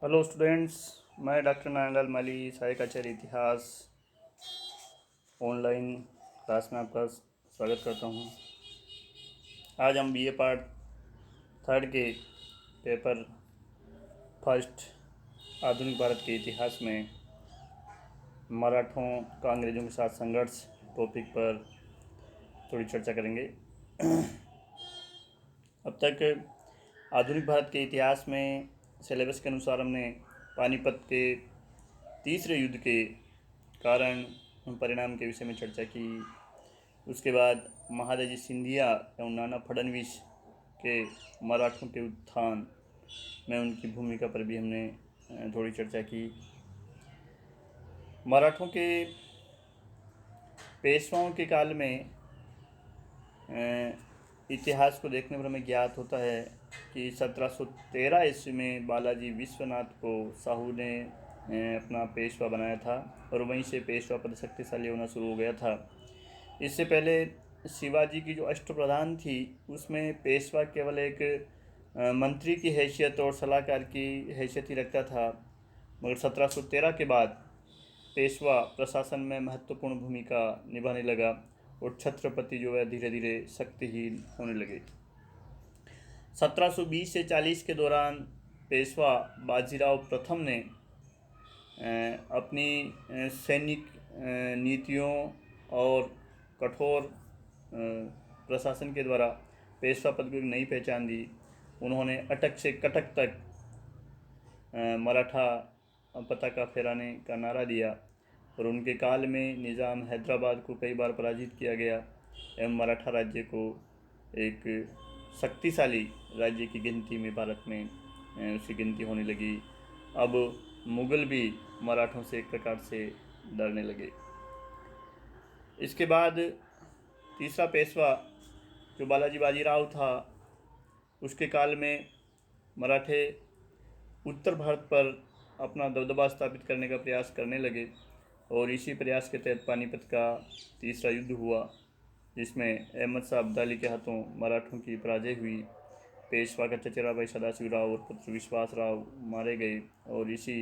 Hello students, मैं doctor Narayanlal माली, सहायक आचार्य इतिहास ऑनलाइन क्लास में आपका स्वागत करता हूं। आज हम बीए पार्ट थर्ड के पेपर फर्स्ट आधुनिक भारत के इतिहास में मराठों का अंग्रेज़ों के साथ संघर्ष टॉपिक पर थोड़ी चर्चा करेंगे। अब तक आधुनिक भारत के इतिहास में सिलेबस के अनुसार हमने पानीपत के तीसरे युद्ध के कारण परिणाम के विषय में चर्चा की। उसके बाद महादजी सिंधिया एवं नाना फडणवीस के मराठों के उत्थान में उनकी भूमिका पर भी हमने थोड़ी चर्चा की। मराठों के पेशवाओं के काल में इतिहास को देखने पर हमें ज्ञात होता है कि 1713 ईस्वी में बालाजी विश्वनाथ को साहू ने अपना पेशवा बनाया था और वहीं से पेशवा पद शक्तिशाली होना शुरू हो गया था। इससे पहले शिवाजी की जो अष्टप्रधान थी उसमें पेशवा केवल एक मंत्री की हैसियत और सलाहकार की हैसियत ही रखता था, मगर 1713 के बाद पेशवा प्रशासन में महत्वपूर्ण भूमिका निभाने लगा और छत्रपति जो है धीरे धीरे शक्तिहीन होने लगे। 1720 से 40 के दौरान पेशवा बाजीराव प्रथम ने अपनी सैनिक नीतियों और कठोर प्रशासन के द्वारा पेशवा पद को एक नई पहचान दी। उन्होंने अटक से कटक तक मराठा पताका फहराने का नारा दिया और उनके काल में निज़ाम हैदराबाद को कई बार पराजित किया गया एवं मराठा राज्य को एक शक्तिशाली राज्य की गिनती में भारत में उसकी गिनती होने लगी। अब मुग़ल भी मराठों से एक प्रकार से डरने लगे। इसके बाद तीसरा पेशवा जो बालाजी बाजीराव था, उसके काल में मराठे उत्तर भारत पर अपना दबदबा स्थापित करने का प्रयास करने लगे और इसी प्रयास के तहत पानीपत का तीसरा युद्ध हुआ, जिसमें अहमद शाह अब्दाली के हाथों मराठों की पराजय हुई। पेशवा का चचेरा भाई सदाशिव राव और पुत्र विश्वास राव मारे गए और इसी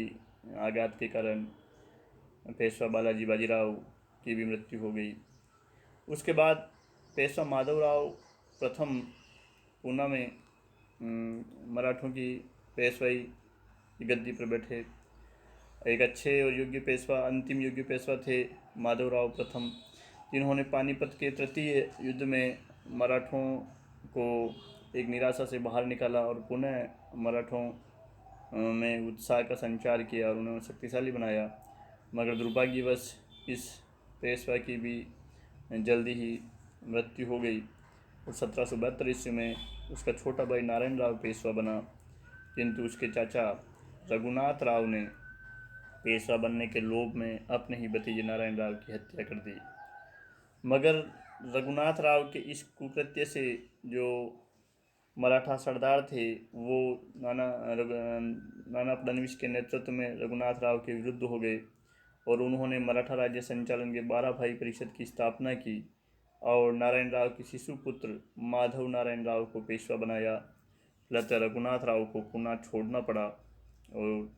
आघात के कारण पेशवा बालाजी बाजीराव की भी मृत्यु हो गई। उसके बाद पेशवा माधवराव प्रथम पूना में मराठों की पेशवाई की गद्दी पर बैठे। एक अच्छे और योग्य पेशवा, अंतिम योग्य पेशवा थे माधवराव प्रथम, जिन्होंने पानीपत के तृतीय युद्ध में मराठों को एक निराशा से बाहर निकाला और पुनः मराठों में उत्साह का संचार किया और उन्हें शक्तिशाली बनाया। मगर दुर्भाग्यवश इस पेशवा की भी जल्दी ही मृत्यु हो गई और 1772 ईस्वी में उसका छोटा भाई नारायण राव पेशवा बना, किंतु उसके चाचा रघुनाथ राव ने पेशवा बनने के लोभ में अपने ही भतीजे नारायण राव की हत्या कर दी। मगर रघुनाथ राव के इस कुकृत्य से जो मराठा सरदार थे वो नाना फडणवीस के नेतृत्व में रघुनाथ राव के विरुद्ध हो गए और उन्होंने मराठा राज्य संचालन के 12 भाई परिषद की स्थापना की और नारायण राव के शिशु पुत्र माधव नारायण राव को पेशवा बनाया। फलतः रघुनाथ राव को पुणे छोड़ना पड़ा और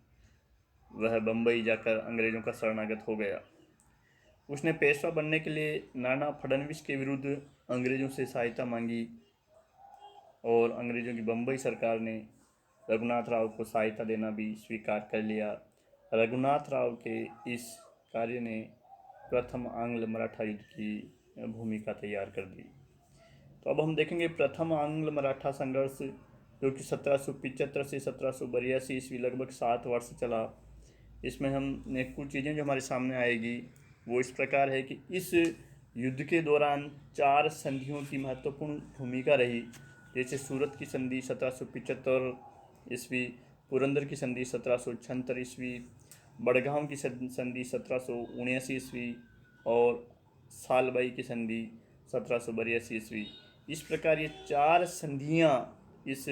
वह बम्बई जाकर अंग्रेज़ों का शरणागत हो गया। उसने पेशवा बनने के लिए नाना फडणवीस के विरुद्ध अंग्रेज़ों से सहायता मांगी और अंग्रेज़ों की बम्बई सरकार ने रघुनाथ राव को सहायता देना भी स्वीकार कर लिया। रघुनाथ राव के इस कार्य ने प्रथम आंग्ल मराठा युद्ध की भूमिका तैयार कर दी। तो अब हम देखेंगे प्रथम आंग्ल मराठा संघर्ष, जो कि 1775 से 1782 ईस्वी लगभग 7 वर्ष चला। इसमें हमने कुछ चीज़ें जो हमारे सामने आएगी वो इस प्रकार है कि इस युद्ध के दौरान 4 संधियों की महत्वपूर्ण भूमिका रही, जैसे सूरत की संधि 1775 ईस्वी, पुरंदर की संधि 1776 ईस्वी, बड़गांव की संधि 1779 ईस्वी और सालबाई की संधि 1782 ईस्वी। इस प्रकार ये 4 संधियाँ इस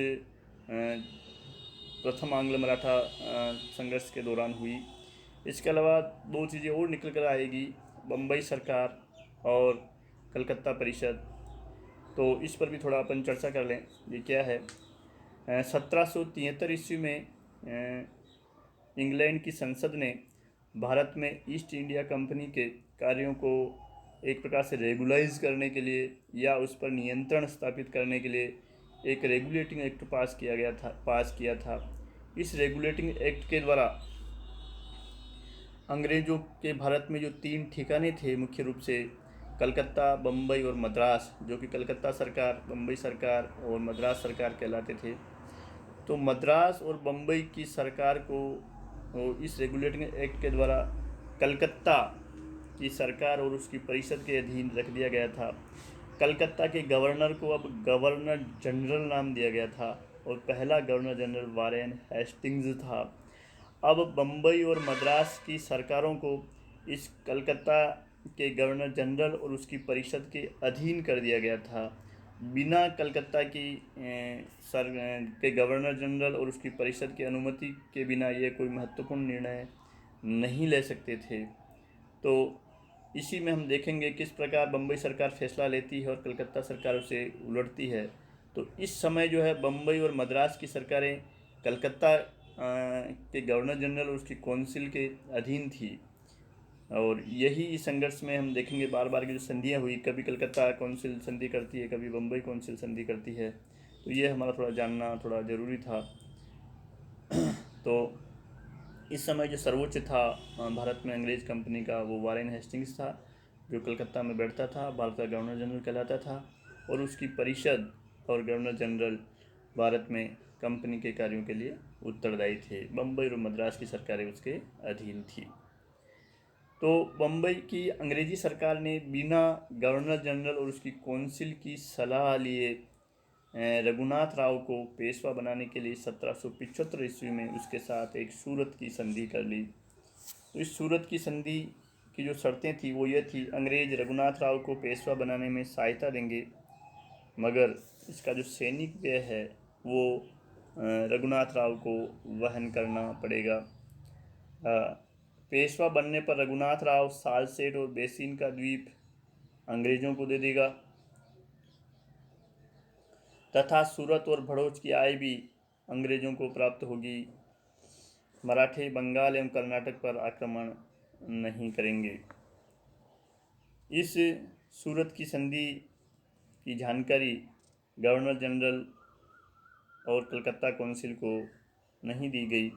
प्रथम आंग्ल मराठा संघर्ष के दौरान हुई। इसके अलावा 2 चीज़ें और निकल कर आएगी, बम्बई सरकार और कलकत्ता परिषद। तो इस पर भी थोड़ा अपन चर्चा कर लें। ये क्या है, 1773 ईस्वी में इंग्लैंड की संसद ने भारत में ईस्ट इंडिया कंपनी के कार्यों को एक प्रकार से रेगुलाइज करने के लिए या उस पर नियंत्रण स्थापित करने के लिए एक रेगुलेटिंग एक्ट पास किया था। इस रेगुलेटिंग एक्ट के द्वारा अंग्रेज़ों के भारत में जो 3 ठिकाने थे मुख्य रूप से कलकत्ता, बम्बई और मद्रास, जो कि कलकत्ता सरकार, बम्बई सरकार और मद्रास सरकार कहलाते थे। तो मद्रास और बम्बई की सरकार को इस रेगुलेटिंग एक्ट के द्वारा कलकत्ता की सरकार और उसकी परिषद के अधीन रख दिया गया था। कलकत्ता के गवर्नर को अब गवर्नर जनरल नाम दिया गया था और पहला गवर्नर जनरल वारेन हेस्टिंग्स था। अब बम्बई और मद्रास की सरकारों को इस कलकत्ता के गवर्नर जनरल और उसकी परिषद के अधीन कर दिया गया था। बिना कलकत्ता की के गवर्नर जनरल और उसकी परिषद की अनुमति के बिना ये कोई महत्वपूर्ण निर्णय नहीं ले सकते थे। तो इसी में हम देखेंगे किस प्रकार बम्बई सरकार फैसला लेती है और कलकत्ता सरकार उसे उलटती है। तो इस समय जो है बम्बई और मद्रास की सरकारें कलकत्ता के गवर्नर जनरल और उसकी कौंसिल के अधीन थी। और यही संघर्ष में हम देखेंगे बार बार की जो संधियाँ हुई, कभी कलकत्ता कौंसिल संधि करती है, कभी बम्बई कौंसिल संधि करती है। तो ये हमारा थोड़ा जानना थोड़ा ज़रूरी था। तो इस समय जो सर्वोच्च था भारत में अंग्रेज़ कंपनी का, वो वारेन हेस्टिंग्स था, जो कलकत्ता में बैठता था, भारत का गवर्नर जनरल कहलाता था। और उसकी परिषद और गवर्नर जनरल भारत में कंपनी के कार्यों के लिए उत्तरदायी थे। बम्बई और मद्रास की सरकारें उसके अधीन थी। तो बम्बई की अंग्रेजी सरकार ने बिना गवर्नर जनरल और उसकी कौंसिल की सलाह लिए रघुनाथ राव को पेशवा बनाने के लिए 1775 ईस्वी में उसके साथ एक सूरत की संधि कर ली। तो इस सूरत की संधि की जो शर्तें थी वो ये थी, अंग्रेज रघुनाथ राव को पेशवा बनाने में सहायता देंगे, मगर इसका जो सैनिक व्यय है वो रघुनाथ राव को वहन करना पड़ेगा। पेशवा बनने पर रघुनाथ राव सालसेट और बेसिन का द्वीप अंग्रेजों को दे देगा तथा सूरत और भड़ोच की आय भी अंग्रेजों को प्राप्त होगी। मराठे बंगाल एवं कर्नाटक पर आक्रमण नहीं करेंगे। इस सूरत की संधि की जानकारी गवर्नर जनरल और कलकत्ता कौंसिल को नहीं दी गई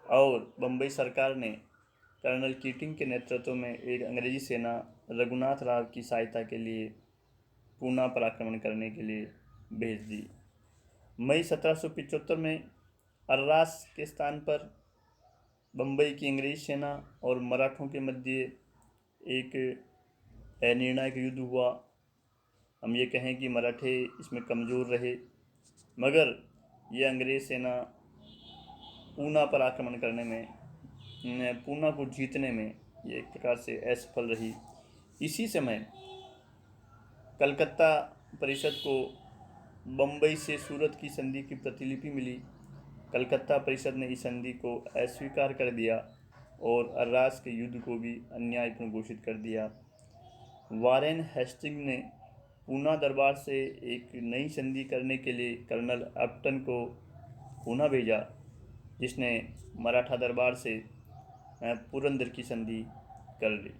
और बम्बई सरकार ने कर्नल कीटिंग के नेतृत्व में एक अंग्रेजी सेना रघुनाथ राव की सहायता के लिए पूना पर आक्रमण करने के लिए भेज दी। मई 1775 में अर्रास के स्थान पर बम्बई की अंग्रेजी सेना और मराठों के मध्य एक निर्णायक युद्ध हुआ। हम ये कहें कि मराठे इसमें कमज़ोर रहे, मगर ये अंग्रेज़ सेना पूना पर आक्रमण करने में, पूना को जीतने में ये एक प्रकार से असफल रही। इसी समय कलकत्ता परिषद को बम्बई से सूरत की संधि की प्रतिलिपि मिली। कलकत्ता परिषद ने इस संधि को अस्वीकार कर दिया और अर्रास के युद्ध को भी अन्यायपूर्ण घोषित कर दिया। वारेन हेस्टिंग ने पूना दरबार से एक नई संधि करने के लिए कर्नल अपटन को पूना भेजा, जिसने मराठा दरबार से पुरंदर की संधि कर ली।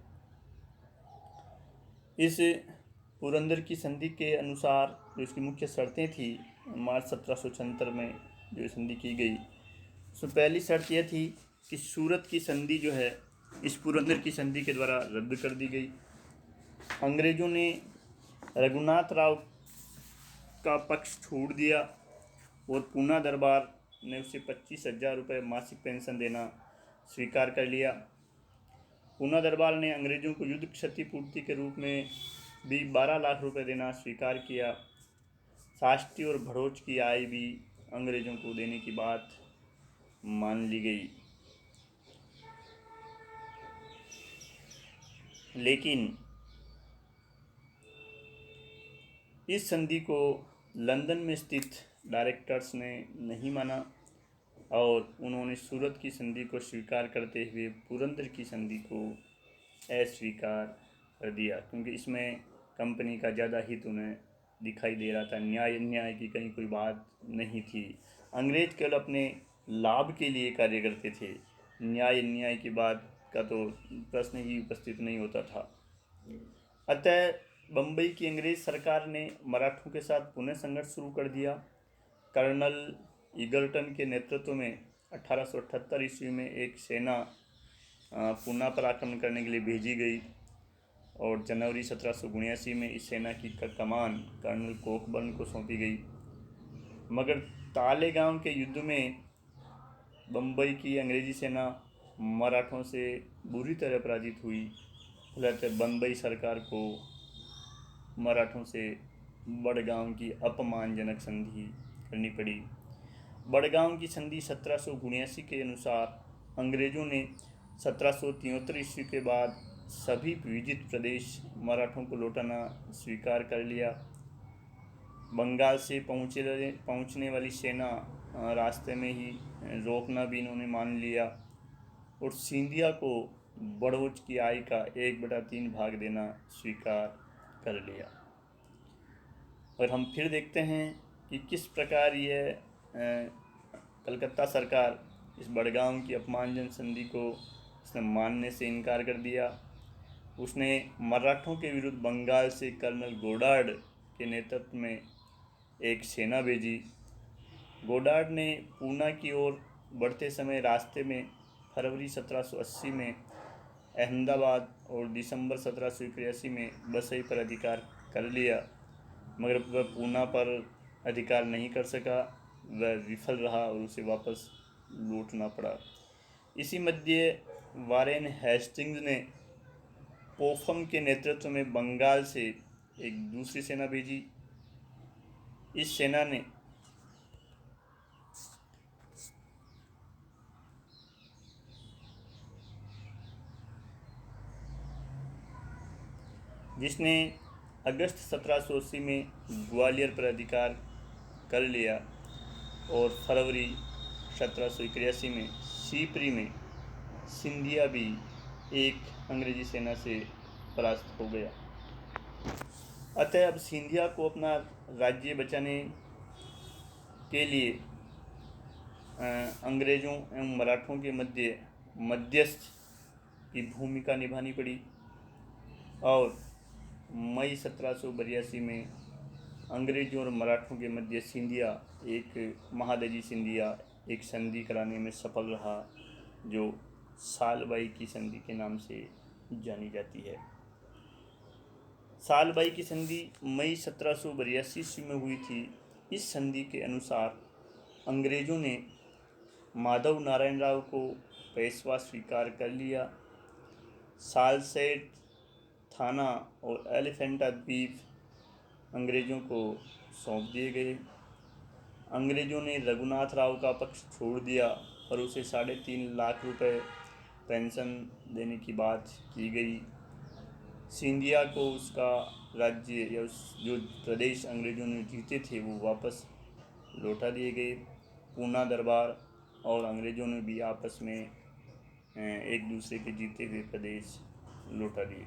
इस पुरंदर की संधि के अनुसार जो इसकी मुख्य शर्तें थी, मार्च 1776 में जो संधि की गई, उसमें पहली शर्त यह थी कि सूरत की संधि जो है इस पुरंदर की संधि के द्वारा रद्द कर दी गई। अंग्रेज़ों ने रघुनाथ राव का पक्ष छोड़ दिया और पूना दरबार ने उसे 25,000 रुपये मासिक पेंशन देना स्वीकार कर लिया। पूना दरबार ने अंग्रेज़ों को युद्ध क्षतिपूर्ति के रूप में भी 12 लाख रुपए देना स्वीकार किया। साष्टी और भड़ोच की आय भी अंग्रेज़ों को देने की बात मान ली गई। लेकिन इस संधि को लंदन में स्थित डायरेक्टर्स ने नहीं माना और उन्होंने सूरत की संधि को स्वीकार करते हुए पुरंदर की संधि को अस्वीकार कर दिया, क्योंकि इसमें कंपनी का ज़्यादा हित उन्हें दिखाई दे रहा था। न्याय अन्याय की कहीं कोई बात नहीं थी। अंग्रेज केवल अपने लाभ के लिए कार्य करते थे। न्याय अन्याय की बात का तो प्रश्न ही उपस्थित नहीं होता था। अतः बम्बई की अंग्रेज सरकार ने मराठों के साथ पुनः संघर्ष शुरू कर दिया। कर्नल ईगर्टन के नेतृत्व में 1878 ईस्वी में एक सेना पूना पर आक्रमण करने के लिए भेजी गई और जनवरी 1779 में इस सेना की कमान कर्नल कोकबर्न को सौंपी गई। मगर तालेगांव के युद्ध में बम्बई की अंग्रेजी सेना मराठों से बुरी तरह पराजित हुई। फलतः बम्बई सरकार को मराठों से बड़गांव की अपमानजनक संधि करनी पड़ी। बड़गांव की संधि 1779 के अनुसार अंग्रेजों ने 1773 ईस्वी के बाद सभी विजित प्रदेश मराठों को लौटाना स्वीकार कर लिया। बंगाल से पहुंचने वाली सेना रास्ते में ही रोकना भी इन्होंने मान लिया और सिंधिया को बड़ौच की आय का 1/3 भाग देना स्वीकार कर लिया। और हम फिर देखते हैं कि किस प्रकार यह कलकत्ता सरकार इस बड़गांव की अपमानजनक संधि को उसने मानने से इनकार कर दिया। उसने मराठों के विरुद्ध बंगाल से कर्नल गोडार्ड के नेतृत्व में एक सेना भेजी। गोडार्ड ने पूना की ओर बढ़ते समय रास्ते में फरवरी 1780 में अहमदाबाद और दिसंबर 1781 में बसई पर अधिकार कर लिया, मगर वह पूना पर अधिकार नहीं कर सका। वह विफल रहा और उसे वापस लौटना पड़ा। इसी मध्य वारेन हेस्टिंग्स ने पोफम के नेतृत्व में बंगाल से एक दूसरी सेना भेजी। इस सेना ने जिसने अगस्त 1780 में ग्वालियर पर अधिकार कर लिया और फरवरी 1781 में सीपरी में सिंधिया भी एक अंग्रेजी सेना से परास्त हो गया। अतः अब सिंधिया को अपना राज्य बचाने के लिए अंग्रेज़ों एवं मराठों के मध्यस्थ की भूमिका निभानी पड़ी और मई 1782 में अंग्रेज़ों और मराठों के मध्य सिंधिया एक महादजी सिंधिया एक संधि कराने में सफल रहा, जो सालबाई की संधि के नाम से जानी जाती है। सालबाई की संधि मई 1782 ईस्वी में हुई थी। इस संधि के अनुसार अंग्रेज़ों ने माधव नारायण राव को पेशवा स्वीकार कर लिया। सालसेट थाना और एलिफेंटा द्वीप अंग्रेज़ों को सौंप दिए गए। अंग्रेज़ों ने रघुनाथ राव का पक्ष छोड़ दिया और उसे 3.5 लाख रुपए पेंशन देने की बात की गई। सिंधिया को उसका राज्य या जो प्रदेश अंग्रेज़ों ने जीते थे वो वापस लौटा दिए गए। पूना दरबार और अंग्रेज़ों ने भी आपस में एक दूसरे के जीते हुए प्रदेश लौटा दिए।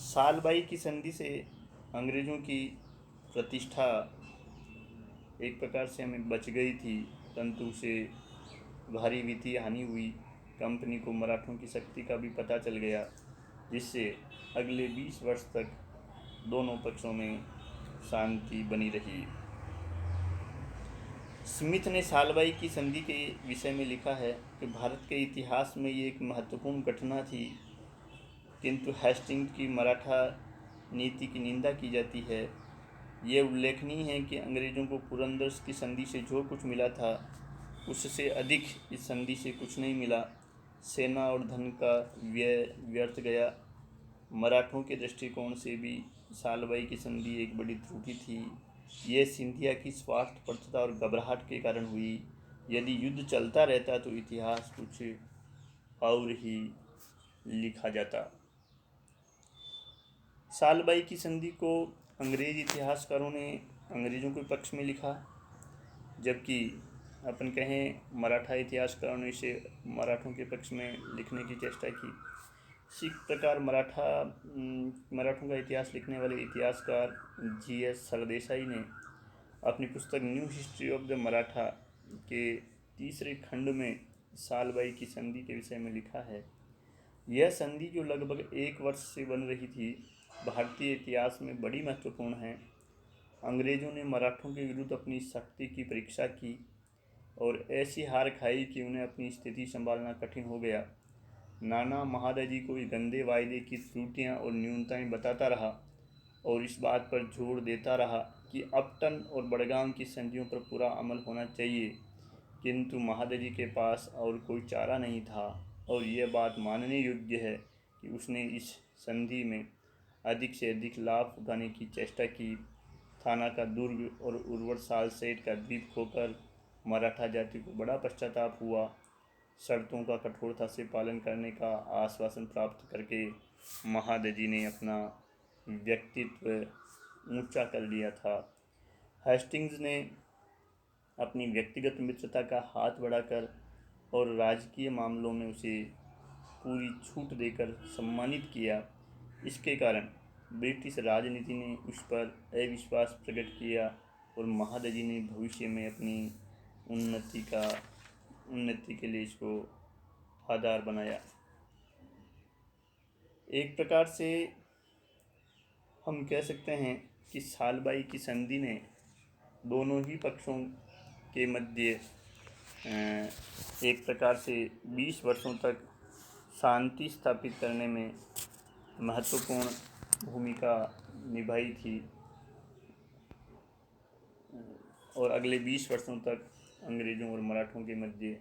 सालबाई की संधि से अंग्रेज़ों की प्रतिष्ठा एक प्रकार से हमें बच गई थी, परंतु उसे भारी वित्तीय हानि हुई। कंपनी को मराठों की शक्ति का भी पता चल गया, जिससे अगले 20 वर्ष तक दोनों पक्षों में शांति बनी रही। स्मिथ ने सालबाई की संधि के विषय में लिखा है कि भारत के इतिहास में ये एक महत्वपूर्ण घटना थी, किंतु हेस्टिंग्स की मराठा नीति की निंदा की जाती है। ये उल्लेखनीय है कि अंग्रेज़ों को पुरंदर की संधि से जो कुछ मिला था उससे अधिक इस संधि से कुछ नहीं मिला। सेना और धन का व्यय व्यर्थ गया। मराठों के दृष्टिकोण से भी सालबाई की संधि एक बड़ी त्रुटि थी। ये सिंधिया की स्वार्थपरता और घबराहट के कारण हुई। यदि युद्ध चलता रहता तो इतिहास कुछ और ही लिखा जाता। सालबाई की संधि को अंग्रेज इतिहासकारों ने अंग्रेज़ों के पक्ष में लिखा, जबकि अपन कहें मराठा इतिहासकारों ने इसे मराठों के पक्ष में लिखने की चेष्टा की। इसी प्रकार मराठों का इतिहास लिखने वाले इतिहासकार G.S. सरदेसाई ने अपनी पुस्तक new history of the Maratha के तीसरे खंड में सालबाई की संधि के विषय में लिखा है। यह संधि जो लगभग 1 वर्ष से बन रही थी, भारतीय इतिहास में बड़ी महत्वपूर्ण है। अंग्रेजों ने मराठों के विरुद्ध अपनी शक्ति की परीक्षा की और ऐसी हार खाई कि उन्हें अपनी स्थिति संभालना कठिन हो गया। नाना महादजी को इस गंदे वायदे की त्रुटियां और न्यूनताएं बताता रहा और इस बात पर जोर देता रहा कि अपटन और बड़गाम की संधियों पर पूरा अमल होना चाहिए, किंतु महादजी के पास और कोई चारा नहीं था और यह बात मानने योग्य है कि उसने इस संधि में अधिक से अधिक लाभ उठाने की चेष्टा की। थाना का दुर्ग और उर्वर साल सेठ का द्वीप खोकर मराठा जाति को बड़ा पश्चाताप हुआ। शर्तों का कठोरता से पालन करने का आश्वासन प्राप्त करके महादजी ने अपना व्यक्तित्व ऊंचा कर लिया था। हेस्टिंग्स ने अपनी व्यक्तिगत मित्रता का हाथ बढ़ाकर और राजकीय मामलों में उसे पूरी छूट देकर सम्मानित किया। इसके कारण ब्रिटिश राजनीति ने उस पर अविश्वास प्रकट किया और महादजी ने भविष्य में अपनी उन्नति के लिए इसको आधार बनाया। एक प्रकार से हम कह सकते हैं कि सालबाई की संधि ने दोनों ही पक्षों के मध्य एक प्रकार से 20 वर्षों तक शांति स्थापित करने में महत्वपूर्ण भूमिका निभाई थी और अगले 20 वर्षों तक अंग्रेज़ों और मराठों के मध्य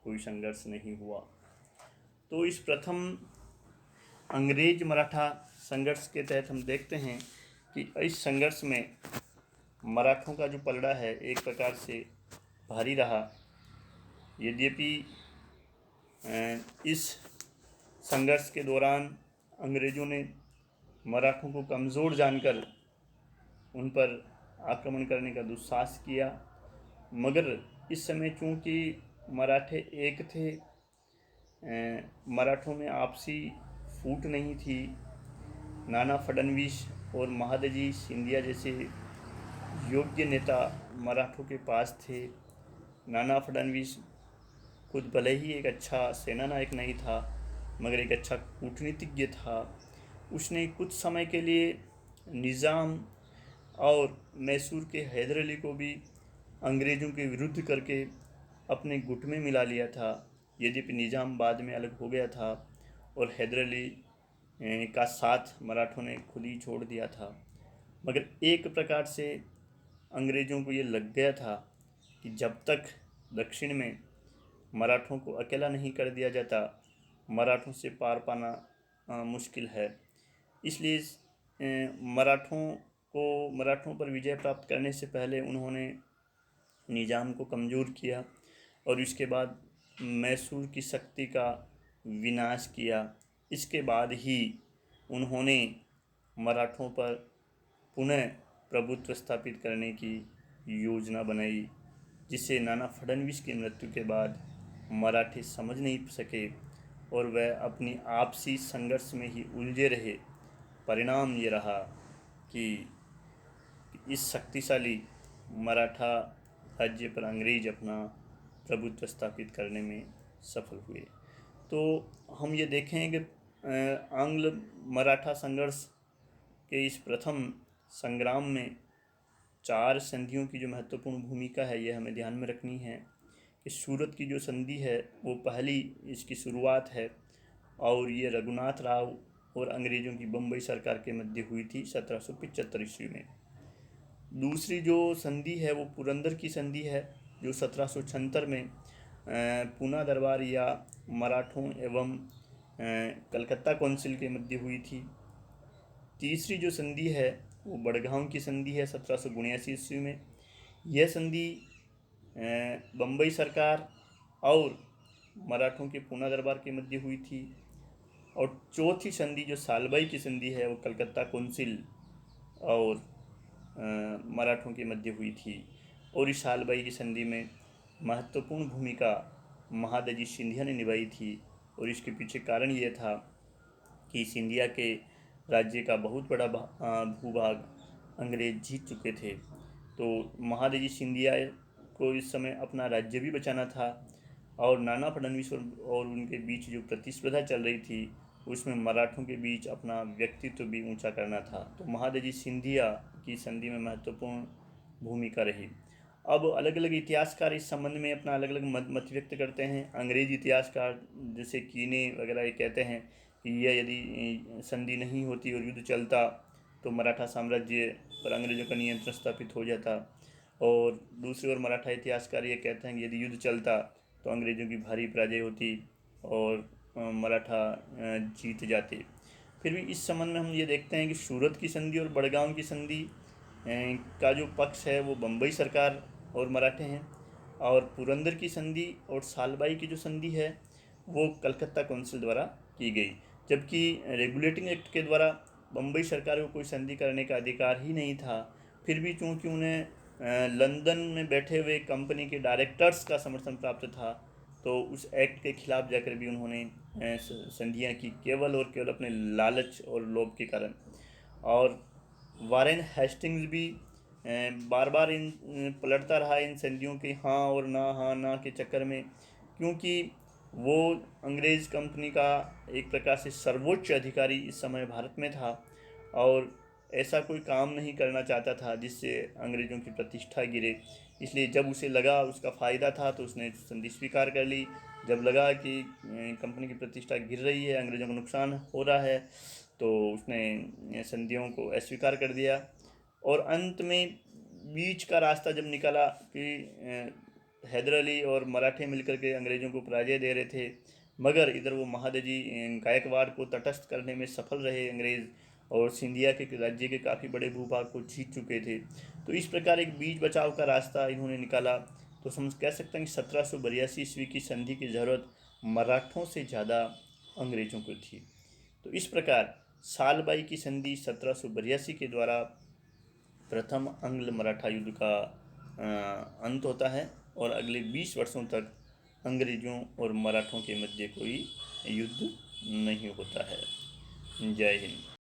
कोई संघर्ष नहीं हुआ। तो इस प्रथम अंग्रेज मराठा संघर्ष के तहत हम देखते हैं कि इस संघर्ष में मराठों का जो पलड़ा है एक प्रकार से भारी रहा। यद्यपि इस संघर्ष के दौरान अंग्रेज़ों ने मराठों को कमज़ोर जानकर उन पर आक्रमण करने का दुस्साहस किया, मगर इस समय चूँकि मराठे एक थे, मराठों में आपसी फूट नहीं थी। नाना फडणवीस और महादजी सिंधिया जैसे योग्य नेता मराठों के पास थे। नाना फडणवीस खुद भले ही एक अच्छा सेना नायक नहीं था, मगर एक अच्छा कूटनीतिज्ञ था। उसने कुछ समय के लिए निज़ाम और मैसूर के हैदर अली को भी अंग्रेज़ों के विरुद्ध करके अपने गुट में मिला लिया था। यद्यपि निज़ाम बाद में अलग हो गया था और हैदर अली का साथ मराठों ने खुद ही छोड़ दिया था, मगर एक प्रकार से अंग्रेज़ों को ये लग गया था कि जब तक दक्षिण में मराठों को अकेला नहीं कर दिया जाता, मराठों से पार पाना मुश्किल है। इसलिए मराठों पर विजय प्राप्त करने से पहले उन्होंने निज़ाम को कमज़ोर किया और इसके बाद मैसूर की शक्ति का विनाश किया। इसके बाद ही उन्होंने मराठों पर पुनः प्रभुत्व स्थापित करने की योजना बनाई, जिसे नाना फडणवीस की मृत्यु के बाद मराठी समझ नहीं सके और वह अपनी आपसी संघर्ष में ही उलझे रहे। परिणाम ये रहा कि इस शक्तिशाली मराठा राज्य पर अंग्रेज अपना प्रभुत्व स्थापित करने में सफल हुए। तो हम ये देखें कि आंग्ल मराठा संघर्ष के इस प्रथम संग्राम में 4 संधियों की जो महत्वपूर्ण भूमिका है, ये हमें ध्यान में रखनी है कि सूरत की जो संधि है वो पहली इसकी शुरुआत है और ये रघुनाथ राव और अंग्रेज़ों की बम्बई सरकार के मध्य हुई थी 1775 ईस्वी में। दूसरी जो संधि है वो पुरंदर की संधि है जो 1776 में पूना दरबार या मराठों एवं कलकत्ता कौंसिल के मध्य हुई थी। तीसरी जो संधि है वो बड़गांव की संधि है 1779 ईस्वी में। यह संधि बम्बई सरकार और मराठों के पूना दरबार के मध्य हुई थी। और चौथी संधि जो सालबाई की संधि है वो कलकत्ता कौंसिल और मराठों के मध्य हुई थी। और इस सालबाई की संधि में महत्वपूर्ण भूमिका महादजी सिंधिया ने निभाई थी और इसके पीछे कारण ये था कि सिंधिया के राज्य का बहुत बड़ा भूभाग अंग्रेज जीत चुके थे। तो महादजी सिंधिया को इस समय अपना राज्य भी बचाना था और नाना फडणवीस और उनके बीच जो प्रतिस्पर्धा चल रही थी उसमें मराठों के बीच अपना व्यक्तित्व भी ऊंचा करना था। तो महादजी सिंधिया की संधि में महत्वपूर्ण भूमिका रही। अब अलग अलग इतिहासकार इस संबंध में अपना अलग अलग मत व्यक्त करते हैं। अंग्रेज इतिहासकार जैसे कीने वगैरह ये कहते हैं कि यह यदि संधि नहीं होती और युद्ध चलता तो मराठा साम्राज्य पर अंग्रेजों का नियंत्रण स्थापित हो जाता। और दूसरी ओर मराठा इतिहासकार ये कहते हैं कि यदि युद्ध चलता तो अंग्रेजों की भारी पराजय होती और मराठा जीत जाते। फिर भी इस संबंध में हम ये देखते हैं कि सूरत की संधि और बड़गांव की संधि का जो पक्ष है वो बम्बई सरकार और मराठे हैं, और पुरंदर की संधि और सालबाई की जो संधि है वो कलकत्ता काउंसिल द्वारा की गई। जबकि रेगुलेटिंग एक्ट के द्वारा बम्बई सरकार को कोई संधि करने का अधिकार ही नहीं था, फिर भी चूँकि उन्हें लंदन में बैठे हुए कंपनी के डायरेक्टर्स का समर्थन प्राप्त था तो उस एक्ट के खिलाफ जाकर भी उन्होंने संधियाँ की, केवल और केवल अपने लालच और लोभ के कारण। और वारेन हेस्टिंग्स भी बार बार इन पलटता रहा इन संधियों के हाँ ना के चक्कर में, क्योंकि वो अंग्रेज़ कंपनी का एक प्रकार से सर्वोच्च अधिकारी इस समय भारत में था और ऐसा कोई काम नहीं करना चाहता था जिससे अंग्रेज़ों की प्रतिष्ठा गिरे। इसलिए जब उसे लगा उसका फ़ायदा था तो उसने संधि स्वीकार कर ली। जब लगा कि कंपनी की प्रतिष्ठा गिर रही है, अंग्रेज़ों को नुकसान हो रहा है, तो उसने संधियों को अस्वीकार कर दिया। और अंत में बीच का रास्ता जब निकला कि हैदर अली और मराठे मिलकर के अंग्रेज़ों को पराजय दे रहे थे, मगर इधर वो महादजी गायकवाड़ को तटस्थ करने में सफल रहे अंग्रेज़ और सिंधिया के राज्य के काफ़ी बड़े भूभाग को जीत चुके थे। तो इस प्रकार एक बीच बचाव का रास्ता इन्होंने निकाला। तो हम कह सकते हैं कि 1782 ईस्वी की संधि की ज़रूरत मराठों से ज़्यादा अंग्रेज़ों को थी। तो इस प्रकार सालबाई की संधि 1782 के द्वारा प्रथम अंग्ल मराठा युद्ध का अंत होता है और अगले 20 वर्षों तक अंग्रेज़ों और मराठों के मध्य कोई युद्ध नहीं होता है। जय हिंद।